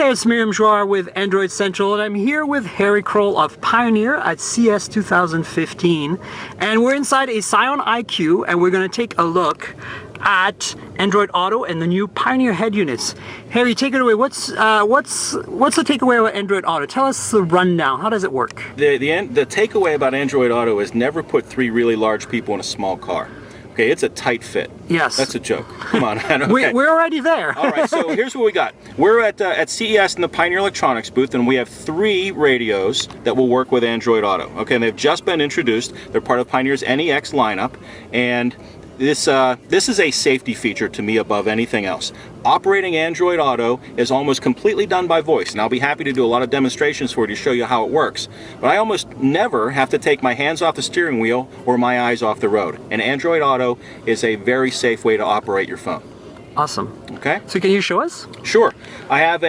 there, it's Miriam Joire with Android Central, and I'm here with Harry Kroll of Pioneer at CES 2015, and we're inside a Psion IQ, and we're going to take a look at Android Auto and the new Pioneer head units. Harry, take it away. What's the takeaway about Android Auto? Tell us the rundown. How does it work? The takeaway about Android Auto is never put three really large people in a small car. Okay, it's a tight fit. Yes. That's a joke. Come on, man. Okay. We're already there. All right, so here's what we got. We're at CES in the Pioneer Electronics booth, and we have 3 radios that will work with Android Auto. Okay, and they've just been introduced. They're part of Pioneer's NEX lineup, and this is a safety feature to me above anything else. Operating Android Auto is almost completely done by voice, and I'll be happy to do a lot of demonstrations for you to show you how it works. But I almost never have to take my hands off the steering wheel or my eyes off the road. And Android Auto is a very safe way to operate your phone. Awesome. Okay. So can you show us? Sure. I have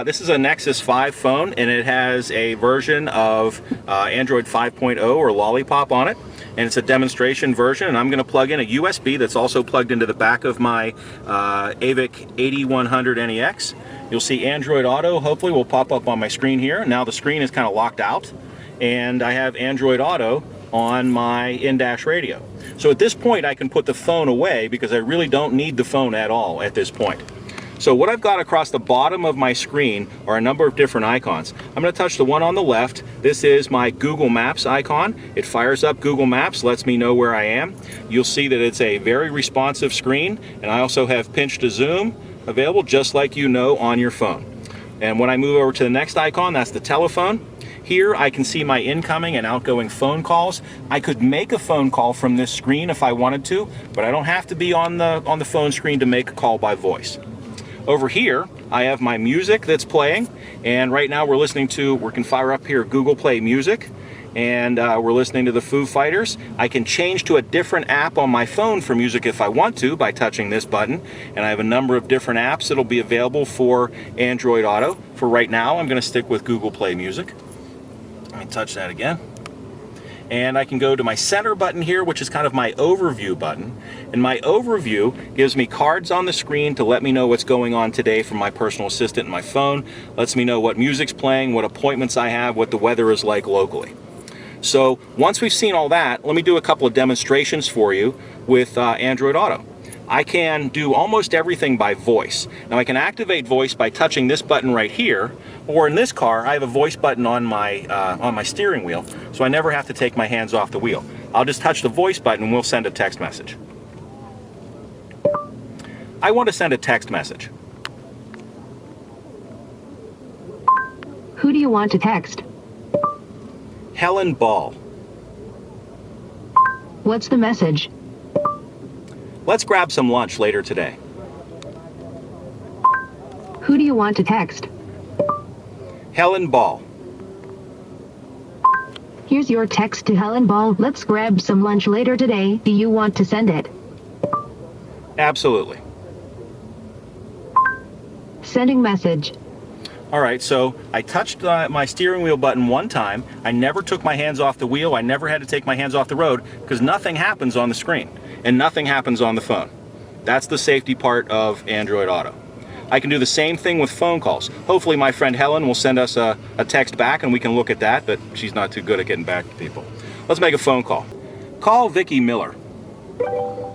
this is a Nexus 5 phone, and it has a version of Android 5.0 or Lollipop on it. And it's a demonstration version, and I'm going to plug in a USB that's also plugged into the back of my AVIC 8100 NEX. You'll see Android Auto hopefully will pop up on my screen here. Now the screen is kind of locked out, and I have Android Auto on my in-dash radio. So at this point I can put the phone away because I really don't need the phone at all at this point. So what I've got across the bottom of my screen are a number of different icons. I'm going to touch the one on the left. This is my Google Maps icon. It fires up Google Maps, lets me know where I am. You'll see that it's a very responsive screen, and I also have pinch to zoom available just like you know on your phone. And when I move over to the next icon, that's the telephone. Here I can see my incoming and outgoing phone calls. I could make a phone call from this screen if I wanted to, but I don't have to be on the phone screen to make a call by voice. Over here, I have my music that's playing, and right now we can fire up here Google Play Music, and we're listening to the Foo Fighters. I can change to a different app on my phone for music if I want to by touching this button, and I have a number of different apps that'll be available for Android Auto. For right now, I'm going to stick with Google Play Music. Let me touch that again. And I can go to my center button here, which is kind of my overview button. And my overview gives me cards on the screen to let me know what's going on today from my personal assistant and my phone. Lets me know what music's playing, what appointments I have, what the weather is like locally. So once we've seen all that, let me do a couple of demonstrations for you with Android Auto. I can do almost everything by voice. Now I can activate voice by touching this button right here, or in this car I have a voice button on my steering wheel, so I never have to take my hands off the wheel. I'll just touch the voice button and we'll send a text message. I want to send a text message. Who do you want to text? Helen Ball. What's the message? Let's grab some lunch later today. Who do you want to text? Helen Ball. Here's your text to Helen Ball. Let's grab some lunch later today. Do you want to send it? Absolutely. Sending message. Alright, so I touched my steering wheel button one time. I never took my hands off the wheel. I never had to take my hands off the road because nothing happens on the screen and nothing happens on the phone. That's the safety part of Android Auto. I can do the same thing with phone calls. Hopefully my friend Helen will send us a text back and we can look at that, but she's not too good at getting back to people. Let's make a phone call. Call Vicki Miller. You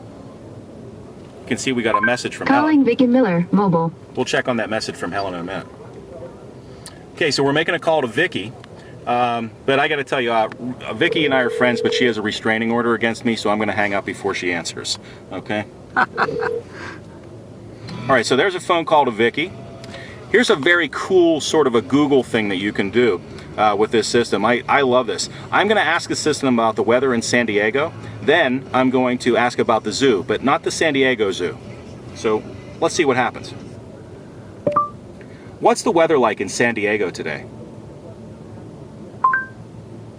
can see we got a message from Helen. Calling Vicki Miller, mobile. We'll check on that message from Helen in a minute. Okay, so we're making a call to Vicki, but I got to tell you, Vicki and I are friends, but she has a restraining order against me, so I'm going to hang up before she answers. Okay? All right, so there's a phone call to Vicki. Here's a very cool sort of a Google thing that you can do with this system. I love this. I'm going to ask the system about the weather in San Diego. Then I'm going to ask about the zoo, but not the San Diego Zoo. So let's see what happens. What's the weather like in San Diego today?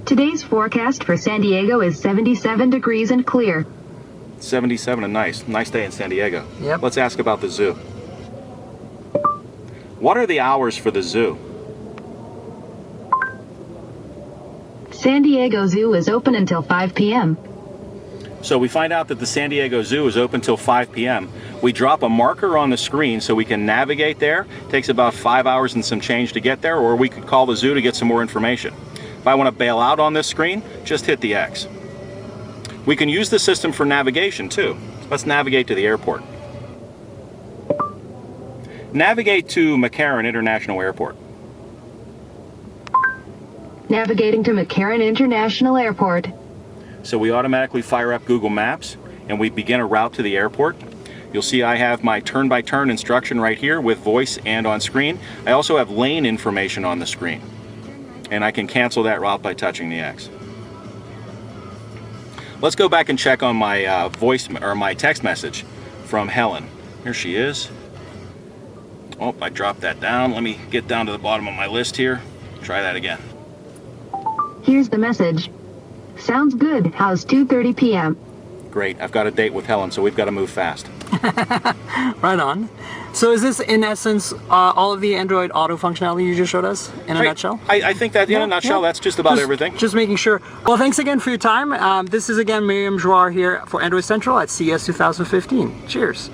Today's forecast for San Diego is 77 degrees and clear. 77 and nice. Nice day in San Diego. Yep. Let's ask about the zoo. What are the hours for the zoo? San Diego Zoo is open until 5 p.m. So we find out that the San Diego Zoo is open till 5 p.m. We drop a marker on the screen so we can navigate there. It takes about 5 hours and some change to get there, or we could call the zoo to get some more information. If I want to bail out on this screen, just hit the X. We can use the system for navigation too. Let's navigate to the airport. Navigate to McCarran International Airport. Navigating to McCarran International Airport. So we automatically fire up Google Maps and we begin a route to the airport. You'll see I have my turn-by-turn instruction right here with voice and on screen. I also have lane information on the screen. And I can cancel that route by touching the X. Let's go back and check on my voice or my text message from Helen. Here she is. Oh, I dropped that down. Let me get down to the bottom of my list here. Try that again. Here's the message. Sounds good. How's 2:30 p.m.? Great. I've got a date with Helen, so we've got to move fast. Right on. So is this, in essence, all of the Android Auto functionality you just showed us in a nutshell? I think that, in a nutshell, that's just about everything. Just making sure. Well, thanks again for your time. This is, again, Miriam Jouar here for Android Central at CES 2015. Cheers.